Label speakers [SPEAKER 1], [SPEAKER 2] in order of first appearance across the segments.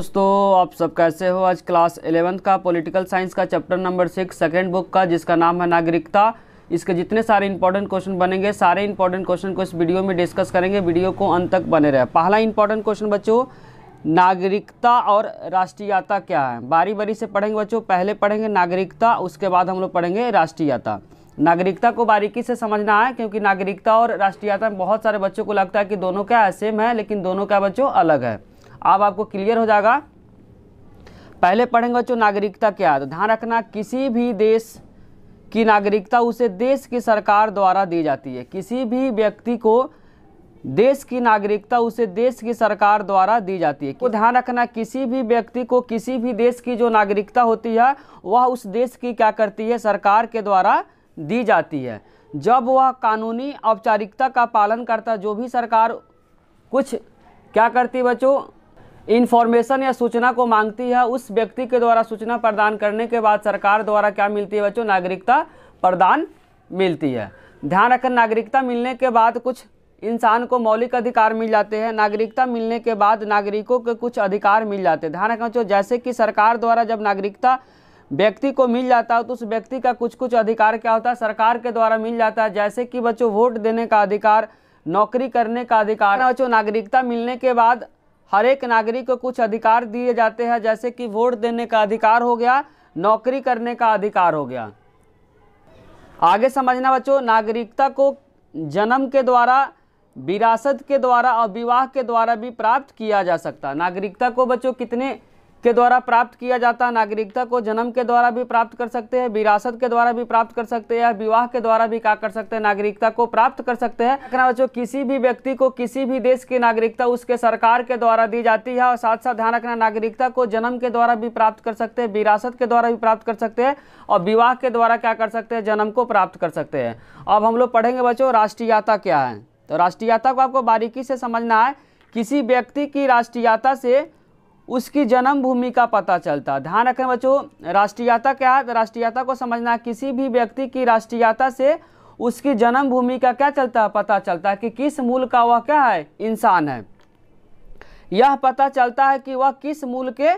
[SPEAKER 1] दोस्तों आप सब कैसे हो। आज क्लास 11th का पॉलिटिकल साइंस का चैप्टर नंबर 6 सेकेंड बुक का जिसका नाम है नागरिकता। इसके जितने सारे इंपॉर्टेंट क्वेश्चन बनेंगे सारे इंपॉर्टेंट क्वेश्चन को इस वीडियो में डिस्कस करेंगे। वीडियो को अंत तक बने रहे। पहला इंपॉर्टेंट क्वेश्चन बच्चों, नागरिकता और राष्ट्रीयता क्या है। बारी बारी से पढ़ेंगे बच्चों। पहले पढ़ेंगे नागरिकता, उसके बाद हम लोग पढ़ेंगे राष्ट्रीयता। नागरिकता को बारीकी से समझना है क्योंकि नागरिकता और राष्ट्रीयता में बहुत सारे बच्चों को लगता है कि दोनों क्या है, सेम है, लेकिन दोनों क्या बच्चों अलग है। अब आपको क्लियर हो जाएगा। पहले पढ़ेंगे बच्चों नागरिकता क्या है। तो ध्यान रखना, किसी भी देश की नागरिकता उसे देश की सरकार द्वारा दी जाती है। किसी भी व्यक्ति को देश की नागरिकता उसे देश की सरकार द्वारा दी जाती है। तो ध्यान रखना, किसी भी व्यक्ति को किसी भी देश की जो नागरिकता होती है वह उस देश की क्या करती है, सरकार के द्वारा दी जाती है। जब वह कानूनी औपचारिकता का पालन करता है, जो भी सरकार कुछ क्या करती है बच्चों, इन्फॉर्मेशन या सूचना को मांगती है, उस व्यक्ति के द्वारा सूचना प्रदान करने के बाद सरकार द्वारा क्या मिलती है बच्चों, नागरिकता प्रदान मिलती है। ध्यान रखें, नागरिकता मिलने के बाद कुछ इंसान को मौलिक अधिकार मिल जाते हैं। नागरिकता मिलने के बाद नागरिकों के कुछ अधिकार मिल जाते हैं। ध्यान रखें बच्चों, जैसे कि सरकार द्वारा जब नागरिकता व्यक्ति को मिल जाता है तो उस व्यक्ति का कुछ कुछ अधिकार क्या होता है, सरकार के द्वारा मिल जाता है। जैसे कि बच्चों वोट देने का अधिकार, नौकरी करने का अधिकार। बच्चों नागरिकता मिलने के बाद हर एक नागरिक को कुछ अधिकार दिए जाते हैं, जैसे कि वोट देने का अधिकार हो गया, नौकरी करने का अधिकार हो गया। आगे समझना बच्चों, नागरिकता को जन्म के द्वारा, विरासत के द्वारा और विवाह के द्वारा भी प्राप्त किया जा सकता है। नागरिकता को बच्चों कितने के द्वारा प्राप्त किया जाता है, नागरिकता को जन्म के द्वारा भी प्राप्त कर सकते हैं, विरासत के द्वारा भी प्राप्त कर सकते हैं, विवाह के द्वारा भी क्या कर सकते हैं, नागरिकता को प्राप्त कर सकते हैं। बच्चों किसी भी व्यक्ति को किसी भी देश की नागरिकता उसके सरकार के द्वारा दी जाती है। और साथ साथ ध्यान रखना, नागरिकता को जन्म के द्वारा भी प्राप्त कर सकते हैं, विरासत के द्वारा भी प्राप्त कर सकते हैं और विवाह के द्वारा क्या कर सकते हैं, जन्म को प्राप्त कर सकते हैं। अब हम लोग पढ़ेंगे बच्चों राष्ट्रीयता क्या है। तो राष्ट्रीयता को आपको बारीकी से समझना है। किसी व्यक्ति की राष्ट्रीयता से उसकी जन्म भूमि का पता चलता है। ध्यान रखें बच्चों, राष्ट्रीयता क्या है। राष्ट्रीयता को समझना है, किसी भी व्यक्ति की राष्ट्रीयता से उसकी जन्म भूमि का क्या चलता है, पता चलता है कि किस मूल का वह क्या है, इंसान है। यह पता चलता है कि वह किस मूल के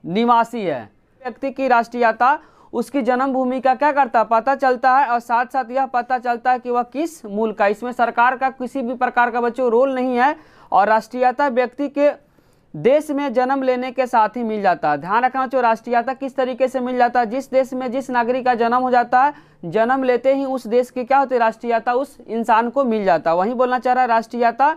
[SPEAKER 1] निवासी है। व्यक्ति की राष्ट्रीयता उसकी जन्म भूमि का क्या करता है, पता चलता है। और साथ साथ यह पता चलता है कि वह किस मूल का। इसमें सरकार का किसी भी प्रकार का बच्चों रोल नहीं है। और राष्ट्रीयता व्यक्ति के देश में जन्म लेने के साथ ही मिल जाता है। ध्यान रखना चाहिए, राष्ट्रीयता किस तरीके से मिल जाता है। जिस देश में जिस नागरिक का जन्म हो जाता है, जन्म लेते ही उस देश की क्या होती है, राष्ट्रीयता उस इंसान को मिल जाता है। वही बोलना चाह रहा है, राष्ट्रीयता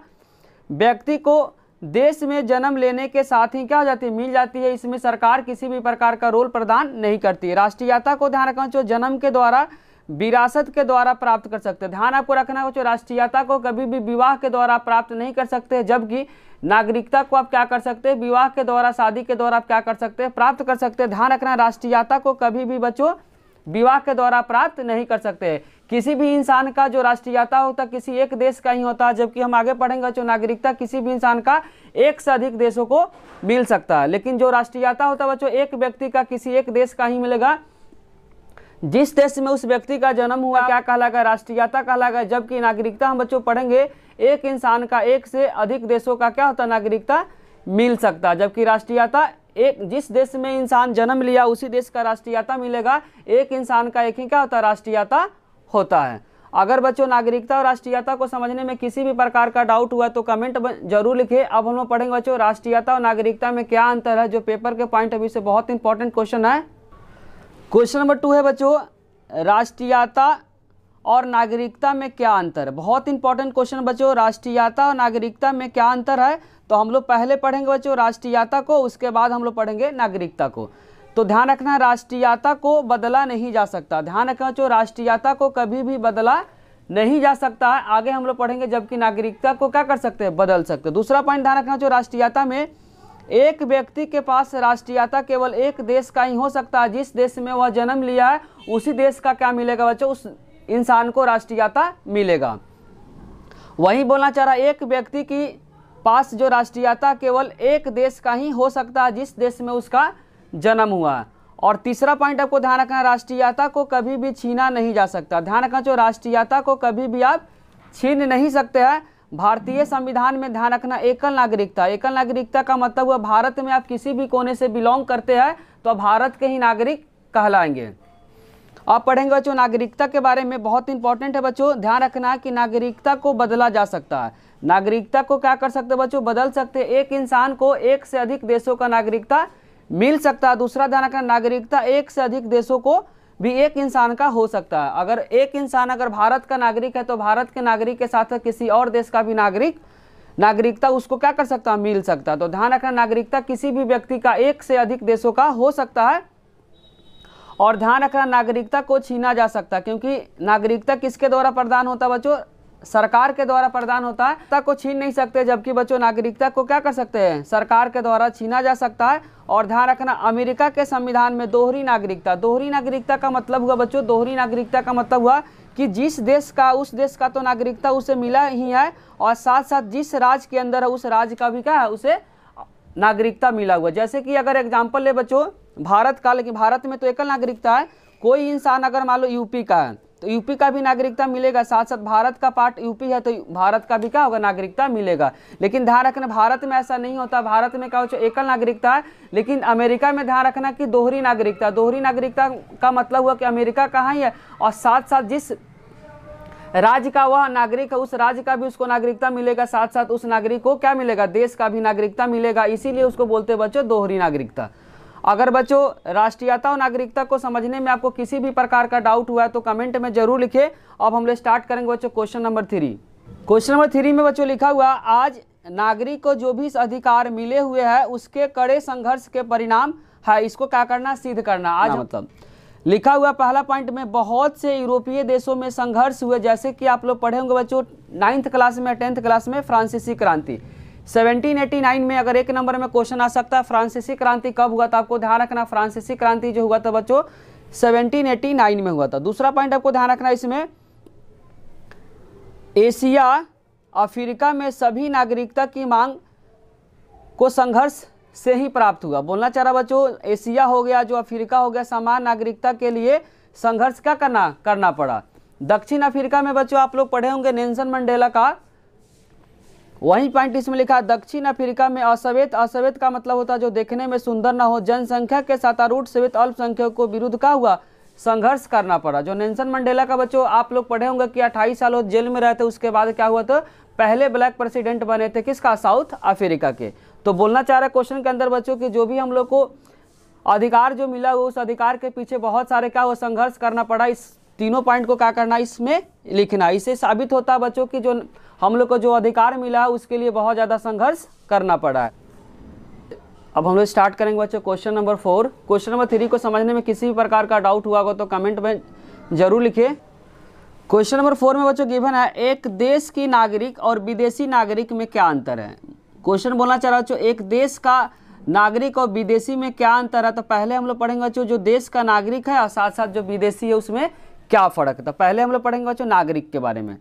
[SPEAKER 1] व्यक्ति को देश में जन्म लेने के साथ ही क्या हो जाती है, मिल जाती है। इसमें सरकार किसी भी प्रकार का रोल प्रदान नहीं करती है। राष्ट्रीयता को ध्यान रखना चाहिए, जन्म के द्वारा, विरासत के द्वारा प्राप्त कर सकते हैं। ध्यान आपको रखना है, राष्ट्रीयता को कभी भी विवाह के द्वारा प्राप्त नहीं कर सकते, जबकि नागरिकता को आप क्या कर सकते हैं, विवाह के द्वारा, शादी के द्वारा आप क्या कर सकते हैं, प्राप्त कर सकते हैं। ध्यान रखना, राष्ट्रीयता को कभी भी बच्चों विवाह के द्वारा प्राप्त नहीं कर सकते। किसी भी इंसान का जो राष्ट्रीयता होता है किसी एक देश का ही होता है, जबकि हम आगे पढ़ेंगे जो नागरिकता किसी भी इंसान का एक से अधिक देशों को मिल सकता है। लेकिन जो राष्ट्रीयता होता है बच्चों, एक व्यक्ति का किसी एक देश का ही मिलेगा। जिस देश में उस व्यक्ति का जन्म हुआ क्या कहलाएगा, राष्ट्रीयता कहलाएगा। जबकि नागरिकता हम बच्चों पढ़ेंगे, एक इंसान का एक से अधिक देशों का क्या होता है, नागरिकता मिल सकता है। जबकि राष्ट्रीयता एक जिस देश में इंसान जन्म लिया उसी देश का राष्ट्रीयता मिलेगा। एक इंसान का एक ही क्या होता है, राष्ट्रीयता होता है। अगर बच्चों नागरिकता और राष्ट्रीयता को समझने में किसी भी प्रकार का डाउट हुआ तो कमेंट जरूर लिखिए। अब हम लोग पढ़ेंगे बच्चों राष्ट्रीयता और नागरिकता में क्या अंतर है, जो पेपर के पॉइंट ऑफ व्यू से बहुत इंपॉर्टेंट क्वेश्चन है। क्वेश्चन नंबर 2 है बच्चों, राष्ट्रीयता और नागरिकता में क्या अंतर है। बहुत इंपॉर्टेंट क्वेश्चन बच्चों, राष्ट्रीयता और नागरिकता में क्या अंतर है। तो हम लोग पहले पढ़ेंगे बच्चों राष्ट्रीयता को, उसके बाद हम लोग पढ़ेंगे नागरिकता को। तो ध्यान रखना, राष्ट्रीयता को बदला नहीं जा सकता। ध्यान रखना बच्चों, राष्ट्रीयता को कभी भी बदला नहीं जा सकता है। आगे हम लोग पढ़ेंगे, जबकि नागरिकता को क्या कर सकते हैं, बदल सकते हैं। दूसरा पॉइंट ध्यान रखना, जो राष्ट्रीयता में एक व्यक्ति के पास राष्ट्रीयता केवल एक देश का ही हो सकता है। जिस देश में वह जन्म लिया है उसी देश का क्या मिलेगा बच्चों, उस इंसान को राष्ट्रीयता मिलेगा। वही बोलना चाह रहा, एक व्यक्ति की पास जो राष्ट्रीयता केवल एक देश का ही हो सकता है, जिस देश में उसका जन्म हुआ है। और तीसरा पॉइंट आपको ध्यान रखना, राष्ट्रीयता को कभी भी छीना नहीं जा सकता। ध्यान रखना, जो राष्ट्रीयता को कभी भी आप छीन नहीं सकते हैं। भारतीय संविधान में ध्यान रखना एकल नागरिकता, एकल नागरिकता का मतलब हुआ भारत में आप किसी भी कोने से बिलोंग करते हैं तो आप भारत के ही नागरिक कहलाएंगे। आप पढ़ेंगे बच्चों नागरिकता के बारे में, बहुत इंपॉर्टेंट है बच्चों, ध्यान रखना कि नागरिकता को बदला जा सकता है। नागरिकता को क्या कर सकते हैं बच्चों, बदल सकते हैं। एक इंसान को एक से अधिक देशों का नागरिकता मिल सकता है। दूसरा ध्यान रखना, नागरिकता एक से अधिक देशों को भी एक इंसान का हो सकता है। अगर एक इंसान अगर भारत का नागरिक है तो भारत के नागरिक के साथ किसी और देश का भी नागरिकता उसको क्या कर सकता है, मिल सकता है। तो ध्यान रखना नागरिकता किसी भी व्यक्ति का एक से अधिक देशों का हो सकता है। और ध्यान रखना नागरिकता को छीना जा सकता है, क्योंकि नागरिकता किसके द्वारा प्रदान होता है बच्चों, सरकार के द्वारा प्रदान होता है। नागरिकता को छीन नहीं सकते, जबकि बच्चों नागरिकता को क्या कर सकते हैं, सरकार के द्वारा छीना जा सकता है। और ध्यान रखना अमेरिका के संविधान में दोहरी नागरिकता, दोहरी नागरिकता का मतलब हुआ बच्चों, दोहरी नागरिकता का मतलब हुआ कि जिस देश का उस देश का तो नागरिकता उसे मिला ही है और साथ साथ जिस राज्य के अंदर है उस राज्य का भी क्या है, उसे नागरिकता मिला हुआ। जैसे कि अगर एग्जाम्पल ले बच्चों भारत का, लेकिन भारत में तो एकल नागरिकता है। कोई इंसान अगर मान लो यूपी का है तो यूपी का भी नागरिकता मिलेगा, साथ साथ भारत का पार्ट यूपी है तो भारत का भी क्या होगा, नागरिकता मिलेगा। लेकिन ध्यान रखना भारत में ऐसा नहीं होता, भारत में क्या होता है, एकल नागरिकता है। लेकिन अमेरिका में ध्यान रखना कि दोहरी नागरिकता, दोहरी नागरिकता का मतलब हुआ कि अमेरिका कहाँ ही है और साथ साथ जिस राज्य का वह नागरिक है उस राज्य का भी उसको नागरिकता मिलेगा, साथ साथ उस नागरिक को क्या मिलेगा, देश का भी नागरिकता मिलेगा। इसीलिए उसको बोलते हैं बच्चों दोहरी नागरिकता। अगर बच्चों राष्ट्रीयता और नागरिकता को समझने में आपको किसी भी प्रकार का डाउट हुआ है तो कमेंट में जरूर लिखे। अब हम लोग स्टार्ट करेंगे बच्चों क्वेश्चन नंबर 3। क्वेश्चन नंबर 3 में बच्चों लिखा हुआ आज नागरिक को जो भी अधिकार मिले हुए हैं उसके कड़े संघर्ष के परिणाम है, इसको क्या करना, सिद्ध करना। आज मतलब लिखा हुआ पहला पॉइंट में बहुत से यूरोपीय देशों में संघर्ष हुए, जैसे कि आप लोग पढ़े होंगे बच्चों 9th क्लास में 10th क्लास में फ्रांसीसी क्रांति 1789 में। अगर एक नंबर में क्वेश्चन आ सकता है फ्रांसीसी क्रांति कब हुआ था, आपको ध्यान रखना फ्रांसीसी क्रांति जो हुआ था बच्चों 1789 में हुआ था। दूसरा पॉइंट आपको ध्यान रखना इसमें एशिया अफ्रीका में सभी नागरिकता की मांग को संघर्ष से ही प्राप्त हुआ। बोलना चाह रहा बच्चों एशिया हो गया जो अफ्रीका हो गया, समान नागरिकता के लिए संघर्ष क्या करना पड़ा। दक्षिण अफ्रीका में बच्चों आप लोग पढ़े होंगे नेल्सन मंडेला का, वही पॉइंट इसमें लिखा दक्षिण अफ्रीका में अश्वेत, अश्वेत का मतलब होता है जो देखने में सुंदर ना हो, जनसंख्या के सत्तारूढ़ श्वेत अल्पसंख्यकों को विरुद्ध का हुआ संघर्ष करना पड़ा। जो नेल्सन मंडेला का बच्चों आप लोग पढ़े होंगे कि 28 साल जेल में रहते, उसके बाद क्या हुआ तो पहले ब्लैक प्रेसिडेंट बने थे किसका, साउथ अफ्रीका के। तो बोलना चाह रहा है क्वेश्चन के अंदर बच्चों कि जो भी हम लोग को अधिकार जो मिला उस अधिकार के पीछे बहुत सारे क्या हुआ संघर्ष करना पड़ा। इस तीनों पॉइंट को क्या करना इसमें लिखना। इससे साबित होता है बच्चों कि जो हम लोग को जो अधिकार मिला उसके लिए बहुत ज़्यादा संघर्ष करना पड़ा है। अब हम लोग स्टार्ट करेंगे बच्चों क्वेश्चन नंबर 4। क्वेश्चन नंबर 3 को समझने में किसी भी प्रकार का डाउट हुआ हो तो कमेंट में जरूर लिखिए। क्वेश्चन नंबर 4 में बच्चों गिवन है एक देश की नागरिक और विदेशी नागरिक में क्या अंतर है। क्वेश्चन बोलना चाह रहा बच्चों एक देश का नागरिक और विदेशी में क्या अंतर है। तो पहले हम लोग पढ़ेंगे बच्चों जो देश का नागरिक है और साथ साथ जो विदेशी है उसमें क्या फ़र्क है। तो पहले हम लोग पढ़ेंगे बच्चों नागरिक के बारे में।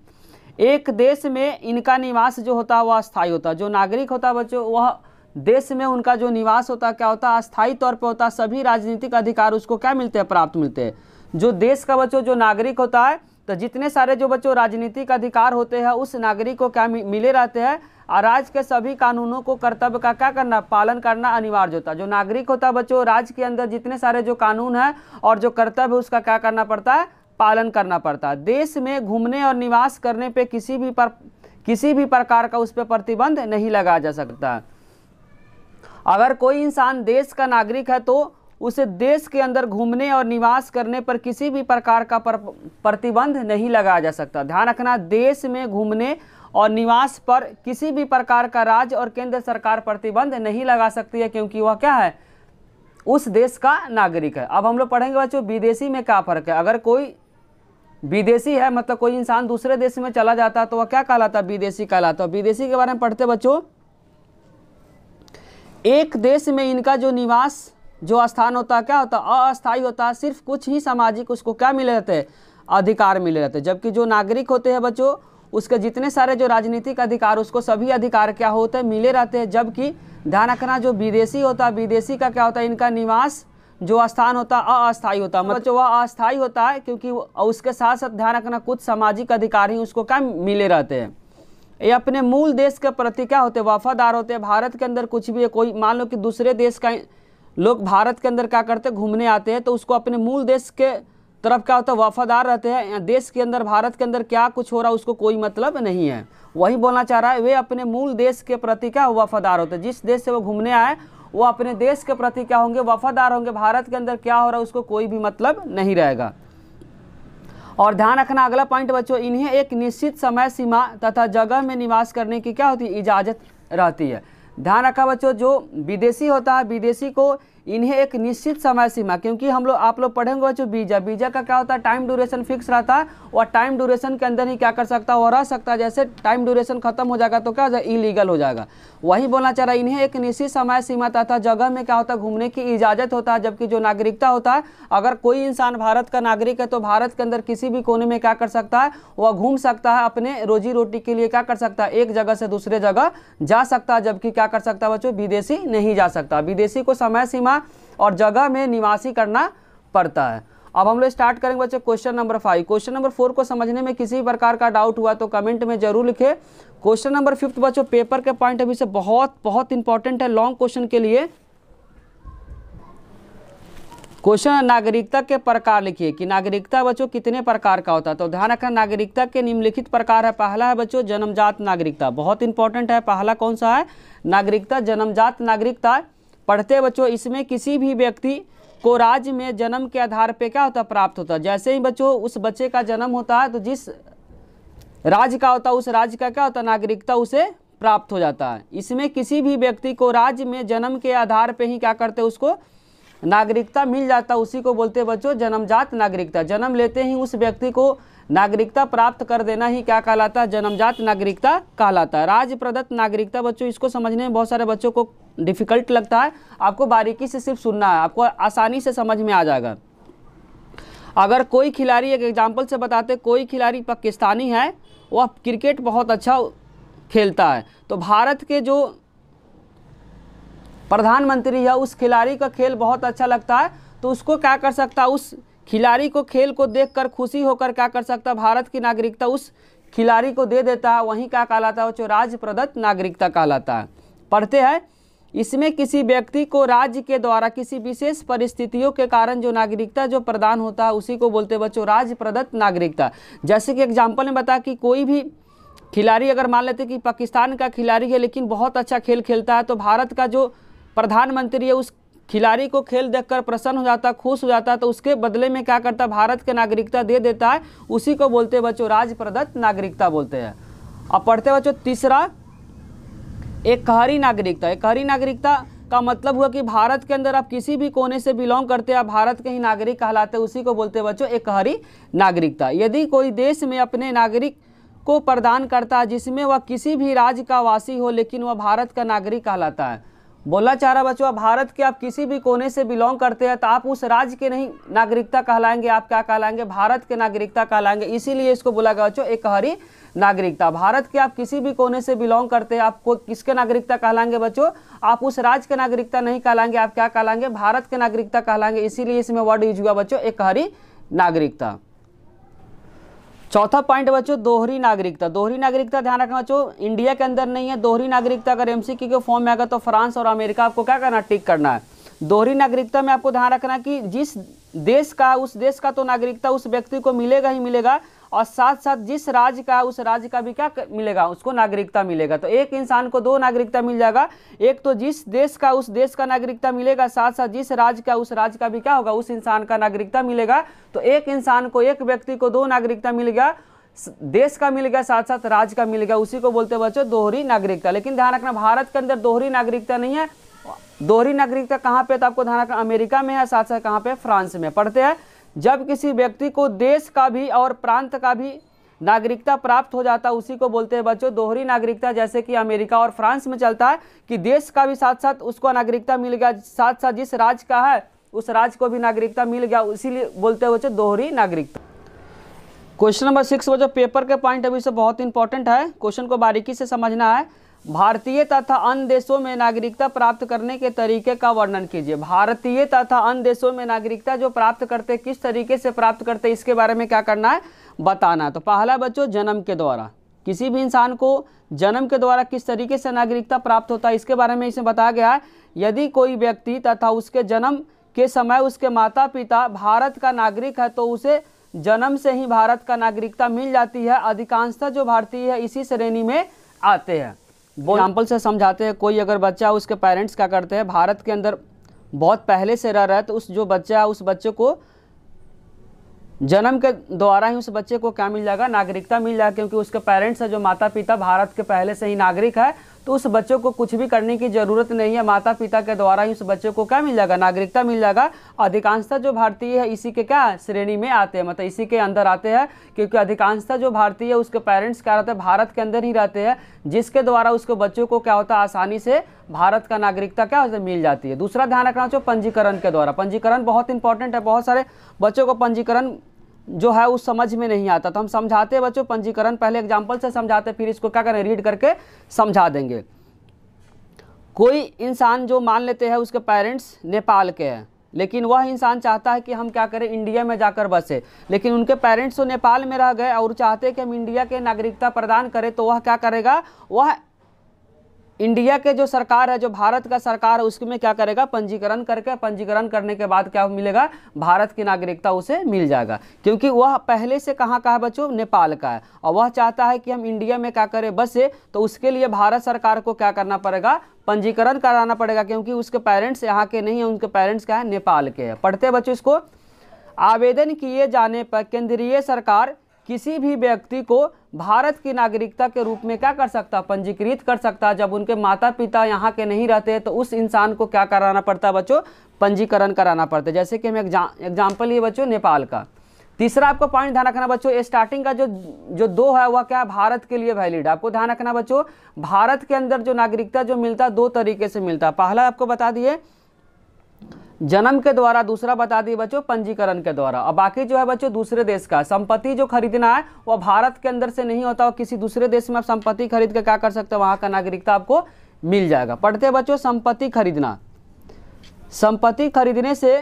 [SPEAKER 1] एक देश में इनका निवास जो होता है वह अस्थायी होता है। जो नागरिक होता है बच्चों वह देश में उनका जो निवास होता है क्या होता है, अस्थायी तौर पे होता है। सभी राजनीतिक अधिकार उसको क्या मिलते हैं, प्राप्त मिलते हैं। जो देश का बच्चों जो नागरिक होता है तो जितने सारे जो बच्चों राजनीतिक अधिकार होते हैं उस नागरिक को क्या मिले रहते हैं और राज्य के सभी कानूनों को कर्तव्य का क्या करना, पालन करना अनिवार्य होता है। जो नागरिक होता है बच्चों राज्य के अंदर जितने सारे जो कानून है और जो कर्तव्य है उसका क्या करना पड़ता है, पालन करना पड़ता है। देश में घूमने और निवास करने पे किसी भी प्रकार का उस पर प्रतिबंध नहीं लगाया जा सकता। अगर कोई इंसान देश का नागरिक है तो उसे देश के अंदर घूमने और निवास करने पर किसी भी प्रकार का प्रतिबंध नहीं लगाया जा सकता। ध्यान रखना देश में घूमने और निवास पर किसी भी प्रकार का राज्य और केंद्र सरकार प्रतिबंध नहीं लगा सकती है, क्योंकि वह क्या है, उस देश का नागरिक है। अब हम लोग पढ़ेंगे बच्चों विदेशी में क्या फ़र्क है। अगर कोई विदेशी है मतलब कोई इंसान दूसरे देश में चला जाता है तो वह क्या कहलाता है, विदेशी कहलाता है। विदेशी के बारे में पढ़ते बच्चों एक देश में इनका जो निवास जो स्थान होता है क्या होता है, अस्थायी होता है। सिर्फ कुछ ही सामाजिक उसको क्या मिले रहते हैं, अधिकार मिले रहते हैं। जबकि जो नागरिक होते हैं बच्चों उसके जितने सारे जो राजनीतिक अधिकार उसको सभी अधिकार क्या होते हैं, मिले रहते हैं। जबकि ध्यान रखना जो विदेशी होता है, विदेशी का क्या होता है, इनका निवास जो स्थान होता है अस्थायी होता है। मतलब वह अस्थायी होता है क्योंकि उसके साथ साथ ध्यान रखना कुछ सामाजिक अधिकार ही उसको क्या मिले रहते हैं। ये अपने मूल देश के प्रति क्या होते हैं, वफादार होते हैं। भारत के अंदर कुछ भी है, कोई मान लो कि दूसरे देश का लोग भारत के अंदर क्या करते हैं, घूमने आते हैं, तो उसको अपने मूल देश के तरफ क्या होता है, वफादार रहते हैं। देश के अंदर, भारत के अंदर क्या कुछ हो रहा है उसको कोई मतलब नहीं है। वही बोलना चाह रहा है, वे अपने मूल देश के प्रति क्या वफादार होते हैं। जिस देश से वो घूमने आए वो अपने देश के प्रति क्या होंगे, वफादार होंगे। भारत के अंदर क्या हो रहा है उसको कोई भी मतलब नहीं रहेगा। और ध्यान रखना अगला पॉइंट बच्चों, इन्हें एक निश्चित समय सीमा तथा जगह में निवास करने की क्या होती है, इजाज़त रहती है। ध्यान रखा बच्चों, जो विदेशी होता है, विदेशी को इन्हें एक निश्चित समय सीमा, क्योंकि हम लोग आप लोग पढ़ेंगे बच्चों वीज़ा का क्या होता है, टाइम ड्यूरेशन फिक्स रहता है और टाइम ड्यूरेशन के अंदर ही क्या कर सकता है, वो रह सकता है। जैसे टाइम ड्यूरेशन खत्म हो जाएगा तो क्या हो जाएगा, इलीगल हो जाएगा। वही बोलना चाह रहा है, इन्हें एक निश्चित समय सीमा तथा जगह में क्या होता है, घूमने की इजाज़त होता है। जबकि जो नागरिकता होता है, अगर कोई इंसान भारत का नागरिक है तो भारत के अंदर किसी भी कोने में क्या कर सकता है, वह घूम सकता है, अपने रोजी रोटी के लिए क्या कर सकता है, एक जगह से दूसरे जगह जा सकता है। जबकि क्या कर सकता है बच्चों, विदेशी नहीं जा सकता। विदेशी को समय सीमा और जगह में निवासी करना पड़ता है। अब हम लोग स्टार्ट करेंगे बच्चों क्वेश्चन नंबर 5। क्वेश्चन नंबर 4 को समझने में किसी प्रकार का डाउट हुआ तो कमेंट में जरूर लिखे। क्वेश्चन नंबर 5 बच्चों पेपर के पॉइंट ऑफ व्यू से बहुत बहुत इंपॉर्टेंट है लॉन्ग क्वेश्चन के लिए। क्वेश्चन नागरिकता के प्रकार लिखिए कि नागरिकता बच्चों कितने प्रकार का होता है। तो ध्यान रखना, नागरिकता के निम्नलिखित प्रकार है। पहला है बच्चों जन्मजात नागरिकता, बहुत इंपॉर्टेंट है। पहला कौन सा है, नागरिकता जन्मजात नागरिकता। पढ़ते बच्चों, इसमें किसी भी व्यक्ति को राज्य में जन्म के आधार पे क्या होता है, प्राप्त होता है। जैसे ही बच्चों उस बच्चे का जन्म होता है तो जिस राज्य का होता है उस राज्य का क्या होता है, नागरिकता उसे प्राप्त हो जाता है। इसमें किसी भी व्यक्ति को राज्य में जन्म के आधार पे ही क्या करते हैं, उसको नागरिकता मिल जाता है, उसी को बोलते हैं बच्चों जन्मजात नागरिकता। जन्म लेते ही उस व्यक्ति को नागरिकता प्राप्त कर देना ही क्या कहलाता है, जन्मजात नागरिकता कहलाता है। राज्य प्रदत्त नागरिकता बच्चों, इसको समझने में बहुत सारे बच्चों को डिफिकल्ट लगता है, आपको बारीकी से सिर्फ सुनना है, आपको आसानी से समझ में आ जाएगा। अगर कोई खिलाड़ी, एक एग्जाम्पल से बताते, कोई खिलाड़ी पाकिस्तानी है, वह क्रिकेट बहुत अच्छा खेलता है, तो भारत के जो प्रधानमंत्री है उस खिलाड़ी का खेल बहुत अच्छा लगता है, तो उसको क्या कर सकता है, उस खिलाड़ी को खेल को देखकर खुशी होकर क्या कर सकता है, भारत की नागरिकता उस खिलाड़ी को दे देता है। वहीं क्या कहलाता है, जो राज्य प्रदत्त नागरिकता कहलाता है। पढ़ते हैं, इसमें किसी व्यक्ति को राज्य के द्वारा किसी विशेष परिस्थितियों के कारण जो नागरिकता जो प्रदान होता है उसी को बोलते हैं बच्चों राज्य प्रदत्त नागरिकता। जैसे कि एग्जाम्पल में बताया कि कोई भी खिलाड़ी, अगर मान लेते कि पाकिस्तान का खिलाड़ी है लेकिन बहुत अच्छा खेल खेलता है, तो भारत का जो प्रधानमंत्री है उस खिलाड़ी को खेल देखकर प्रसन्न हो जाता है, खुश हो जाता है, तो उसके बदले में क्या करता है, भारत के नागरिकता दे देता है, उसी को बोलते हैं बच्चों राज्य प्रदत्त नागरिकता बोलते हैं। अब पढ़ते बच्चों तीसरा, एकहरी नागरिकता। एकहरी नागरिकता का मतलब हुआ कि भारत के अंदर आप किसी भी कोने से बिलोंग करते हैं, आप भारत के ही नागरिक कहलाते हैं, उसी को बोलते हैं बच्चों एकहरी नागरिकता। यदि कोई देश में अपने नागरिक को प्रदान करता है जिसमें वह किसी भी राज्य का वासी हो लेकिन वह भारत का नागरिक कहलाता है। बोलना चाह रहा बच्चों, भारत के आप किसी भी कोने से बिलोंग करते हैं तो आप उस राज्य के नहीं नागरिकता कहलाएंगे, आप क्या कहलाएंगे, भारत के नागरिकता कहलाएंगे। इसीलिए इसको बोला गया बच्चों एकहरी नागरिकता। भारत के आप किसी भी कोने से बिलोंग करते हैं, आपको किसके नागरिकता कहलाएंगे बच्चों, आप उस राज्य के नागरिकता नहीं कहलाएंगे, आप क्या कहलाएंगे, भारत के नागरिकता कहलाएंगे। इसीलिए इसमें वर्ड यूज हुआ बच्चों एकहरी नागरिकता। चौथा पॉइंट बच्चों दोहरी नागरिकता। दोहरी नागरिकता ध्यान रखना बच्चों, इंडिया के अंदर नहीं है। दोहरी नागरिकता अगर एमसीक्यू के फॉर्म में आएगा तो फ्रांस और अमेरिका आपको क्या करना, टिक करना है। दोहरी नागरिकता में आपको ध्यान रखना कि जिस देश का, उस देश का तो नागरिकता उस व्यक्ति को मिलेगा ही मिलेगा, और साथ साथ जिस राज्य का उस राज्य का भी क्या मिलेगा, उसको नागरिकता मिलेगा। तो एक इंसान को दो नागरिकता मिल जाएगा, एक तो जिस देश का उस देश का नागरिकता मिलेगा, साथ साथ जिस राज्य का उस राज्य का भी क्या होगा, उस इंसान का नागरिकता मिलेगा। तो एक इंसान को, एक व्यक्ति को दो नागरिकता मिलेगा, देश का मिलेगा साथ साथ राज्य का मिलेगा, उसी को बोलते हैं बच्चों दोहरी नागरिकता। लेकिन ध्यान रखना भारत के अंदर दोहरी नागरिकता नहीं है। दोहरी नागरिकता कहाँ पे, तो आपको ध्यान रखना अमेरिका में है, साथ साथ कहाँ पे, फ्रांस में। पढ़ते हैं, जब किसी व्यक्ति को देश का भी और प्रांत का भी नागरिकता प्राप्त हो जाता है उसी को बोलते हैं बच्चों दोहरी नागरिकता। जैसे कि अमेरिका और फ्रांस में चलता है कि देश का भी साथ साथ उसको नागरिकता मिल गया, साथ साथ जिस राज्य का है उस राज्य को भी नागरिकता मिल गया, इसीलिए बोलते हैं बच्चों दोहरी नागरिकता। क्वेश्चन नंबर 6 बच्चों पेपर के पॉइंट ऑफ व्यू से बहुत इंपॉर्टेंट है, क्वेश्चन को बारीकी से समझना है। भारतीय तथा अन्य देशों में नागरिकता प्राप्त करने के तरीके का वर्णन कीजिए। भारतीय तथा अन्य देशों में नागरिकता जो प्राप्त करते किस तरीके से प्राप्त करते इसके बारे में क्या करना है, बताना है। तो पहला बच्चों जन्म के द्वारा, किसी भी इंसान को जन्म के द्वारा किस तरीके से नागरिकता प्राप्त होता है इसके बारे में इसमें बताया गया है। यदि कोई व्यक्ति तथा उसके जन्म के समय उसके माता पिता भारत का नागरिक है तो उसे जन्म से ही भारत का नागरिकता मिल जाती है। अधिकांशतः जो भारतीय है इसी श्रेणी में आते हैं। एग्जाम्पल से समझाते हैं। कोई अगर बच्चा, उसके पेरेंट्स क्या करते हैं, भारत के अंदर बहुत पहले से रह रहा है, तो उस जो बच्चा है उस बच्चे को जन्म के द्वारा ही उस बच्चे को क्या मिल जाएगा, नागरिकता मिल जाएगा, क्योंकि उसके पेरेंट्स है जो माता पिता भारत के पहले से ही नागरिक है। तो उस बच्चे को कुछ भी करने की ज़रूरत नहीं है, माता पिता के द्वारा ही उस बच्चे को क्या मिल जाएगा, नागरिकता मिल जाएगा। अधिकांशतः जो भारतीय है इसी के क्या श्रेणी में आते हैं, मतलब इसी के अंदर आते हैं, क्योंकि अधिकांशतः जो भारतीय है उसके पेरेंट्स क्या रहते हैं, भारत के अंदर ही रहते हैं, जिसके द्वारा उसके बच्चों को क्या होता है, आसानी से भारत का नागरिकता क्या होता है, मिल जाती है। दूसरा ध्यान रखना चाहिए पंजीकरण के द्वारा। पंजीकरण बहुत इंपॉर्टेंट है। बहुत सारे बच्चों को पंजीकरण जो है उस समझ में नहीं आता, तो हम समझाते हैं बच्चों पंजीकरण। पहले एग्जाम्पल से समझाते, फिर इसको क्या करें, रीड करके समझा देंगे। कोई इंसान जो मान लेते हैं उसके पेरेंट्स नेपाल के हैं, लेकिन वह इंसान चाहता है कि हम क्या करें, इंडिया में जाकर बसे, लेकिन उनके पेरेंट्स तो नेपाल में रह गए और चाहते हैं कि हम इंडिया के नागरिकता प्रदान करें। तो वह क्या करेगा, वह इंडिया के जो सरकार है, जो भारत का सरकार है, उसमें क्या करेगा, पंजीकरण करके, पंजीकरण करने के बाद क्या मिलेगा, भारत की नागरिकता उसे मिल जाएगा, क्योंकि वह पहले से कहाँ का है बच्चों, नेपाल का है, और वह चाहता है कि हम इंडिया में क्या करें, बसे। तो उसके लिए भारत सरकार को क्या करना पड़ेगा, पंजीकरण कराना पड़ेगा, क्योंकि उसके पेरेंट्स यहाँ के नहीं है, उनके पेरेंट्स क्या है, नेपाल के हैं। पढ़ते बच्चों इसको। आवेदन किए जाने पर केंद्रीय सरकार किसी भी व्यक्ति को भारत की नागरिकता के रूप में क्या कर सकता, पंजीकृत कर सकता। जब उनके माता पिता यहाँ के नहीं रहते तो उस इंसान को क्या कराना पड़ता है बच्चों, पंजीकरण कराना पड़ता है। जैसे कि हम एग्जाम्पल ये बच्चों नेपाल का। तीसरा आपको पॉइंट ध्यान रखना बच्चों, स्टार्टिंग का जो दो है वह क्या, भारत के लिए वैलिड। आपको ध्यान रखना बच्चों, भारत के अंदर जो नागरिकता जो मिलता है दो तरीके से मिलता है। पहला आपको बता दिए जन्म के द्वारा, दूसरा बता दिए बच्चों पंजीकरण के द्वारा। और बाकी जो है बच्चों दूसरे देश का संपत्ति जो खरीदना है वह भारत के अंदर से नहीं होता, और किसी दूसरे देश में आप संपत्ति खरीद के क्या कर सकते हो, वहाँ का नागरिकता आपको मिल जाएगा। पढ़ते बच्चों, संपत्ति खरीदना, संपत्ति खरीदने से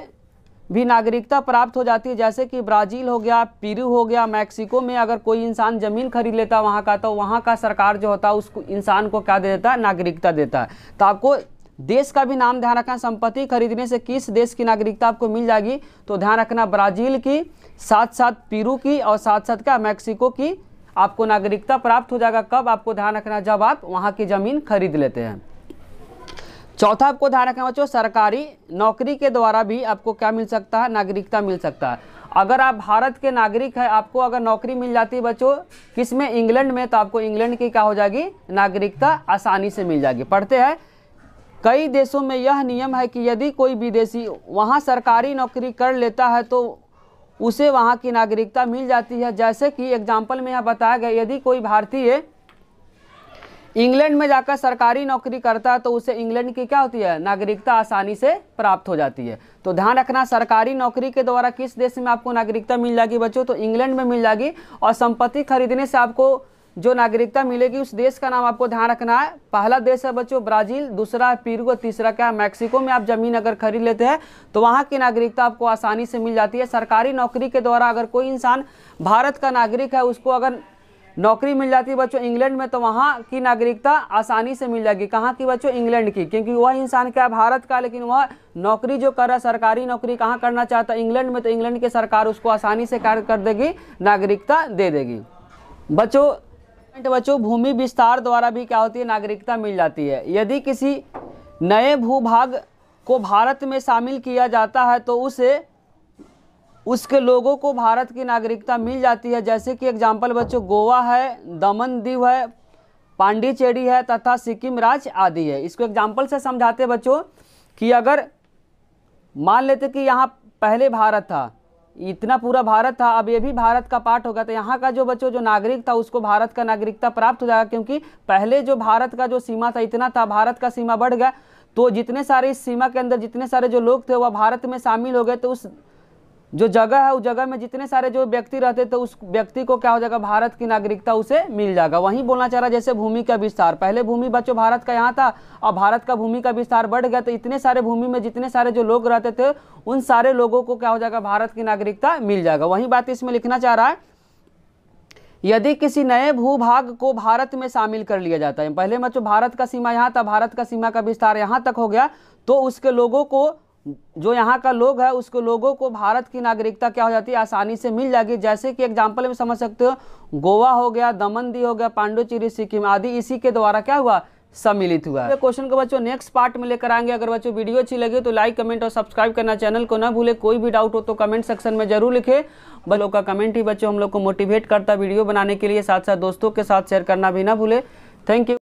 [SPEAKER 1] भी नागरिकता प्राप्त हो जाती है। जैसे कि ब्राज़ील हो गया, पेरू हो गया, मैक्सिको में अगर कोई इंसान ज़मीन खरीद लेता है वहाँ का, तो वहाँ का सरकार जो होता है उस इंसान को क्या दे देता है, नागरिकता देता है। तो आपको देश का भी नाम ध्यान रखना, संपत्ति खरीदने से किस देश की नागरिकता आपको मिल जाएगी, तो ध्यान रखना ब्राज़ील की, साथ साथ पेरू की, और साथ साथ क्या मैक्सिको की आपको नागरिकता प्राप्त हो जाएगा। कब, आपको ध्यान रखना जब आप वहाँ की ज़मीन खरीद लेते हैं। चौथा आपको ध्यान रखना बच्चों, सरकारी नौकरी के द्वारा भी आपको क्या मिल सकता है, नागरिकता मिल सकता है। अगर आप भारत के नागरिक हैं, आपको अगर नौकरी मिल जाती है बच्चों किस में, इंग्लैंड में, तो आपको इंग्लैंड की क्या हो जाएगी, नागरिकता आसानी से मिल जाएगी। पढ़ते हैं, कई देशों में यह नियम है कि यदि कोई विदेशी वहाँ सरकारी नौकरी कर लेता है तो उसे वहाँ की नागरिकता मिल जाती है। जैसे कि एग्जाम्पल में यहाँ बताया गया, यदि कोई भारतीय इंग्लैंड में जाकर सरकारी नौकरी करता है तो उसे इंग्लैंड की क्या होती है, नागरिकता आसानी से प्राप्त हो जाती है। तो ध्यान रखना, सरकारी नौकरी के द्वारा किस देश में आपको नागरिकता मिल जाएगी बच्चों, तो इंग्लैंड में मिल जाएगी। और संपत्ति खरीदने से आपको जो नागरिकता मिलेगी उस देश का नाम आपको ध्यान रखना है। पहला देश है बच्चों ब्राज़ील, दूसरा है पेरू, तीसरा क्या है, मैक्सिको में आप ज़मीन अगर खरीद लेते हैं तो वहाँ की नागरिकता आपको आसानी से मिल जाती है। सरकारी नौकरी के द्वारा अगर कोई इंसान भारत का नागरिक है, उसको अगर नौकरी मिल जाती है बच्चों इंग्लैंड में, तो वहाँ की नागरिकता आसानी से मिल जाएगी। कहाँ की बच्चों, इंग्लैंड की, क्योंकि वह इंसान क्या है, भारत का, लेकिन वह नौकरी जो कर रहा है सरकारी नौकरी कहाँ करना चाहता है, इंग्लैंड में, तो इंग्लैंड की सरकार उसको आसानी से कार्य कर देगी, नागरिकता दे देगी। बच्चों भूमि विस्तार द्वारा भी क्या होती है, नागरिकता मिल जाती है। यदि किसी नए भूभाग को भारत में शामिल किया जाता है तो उसके लोगों को भारत की नागरिकता मिल जाती है। जैसे कि एग्जाम्पल बच्चों गोवा है, दमन दीव है, पांडिचेरी है तथा सिक्किम राज्य आदि है। इसको एग्जाम्पल से समझाते बच्चों कि अगर मान लेते कि यहाँ पहले भारत था, इतना पूरा भारत था, अब ये भी भारत का पार्ट होगा, तो यहाँ का जो बच्चों जो नागरिक था उसको भारत का नागरिकता प्राप्त हो जाएगा। क्योंकि पहले जो भारत का जो सीमा था इतना था, भारत का सीमा बढ़ गया, तो जितने सारे इस सीमा के अंदर जितने सारे जो लोग थे वह भारत में शामिल हो गए, तो उस जो जगह है उस जगह में जितने सारे जो व्यक्ति रहते तो उस व्यक्ति को क्या हो जाएगा, भारत की नागरिकता उसे मिल जाएगा। वहीं बोलना चाह रहा जैसे भूमि का विस्तार, पहले भूमि बच्चों भारत का यहाँ था और भारत का भूमि का विस्तार बढ़ गया, तो इतने सारे भूमि में जितने सारे जो लोग रहते थे उन सारे लोगों को क्या हो जाएगा, भारत की नागरिकता मिल जाएगा। वही बात इसमें लिखना चाह रहा है यदि किसी नए भूभाग को भारत में शामिल कर लिया जाता है, पहले मतलब भारत का सीमा यहाँ था, भारत का सीमा का विस्तार यहाँ तक हो गया, तो उसके लोगों को, जो यहाँ का लोग है उसके लोगों को भारत की नागरिकता क्या हो जाती है, आसानी से मिल जाएगी। जैसे कि एग्जाम्पल में समझ सकते हो, गोवा हो गया, दमन दीव हो गया, पांडुचेरी, सिक्किम आदि इसी के द्वारा क्या हुआ, सम्मिलित हुआ है। क्वेश्चन को बच्चों नेक्स्ट पार्ट में लेकर आएंगे। अगर बच्चों वीडियो अच्छी लगे तो लाइक, कमेंट और सब्सक्राइब करना चैनल को ना भूले। कोई भी डाउट हो तो कमेंट सेक्शन में जरूर लिखे। बच्चों का कमेंट ही बच्चों हम लोग को मोटिवेट करता वीडियो बनाने के लिए। साथ साथ दोस्तों के साथ शेयर करना भी ना भूले। Thank you.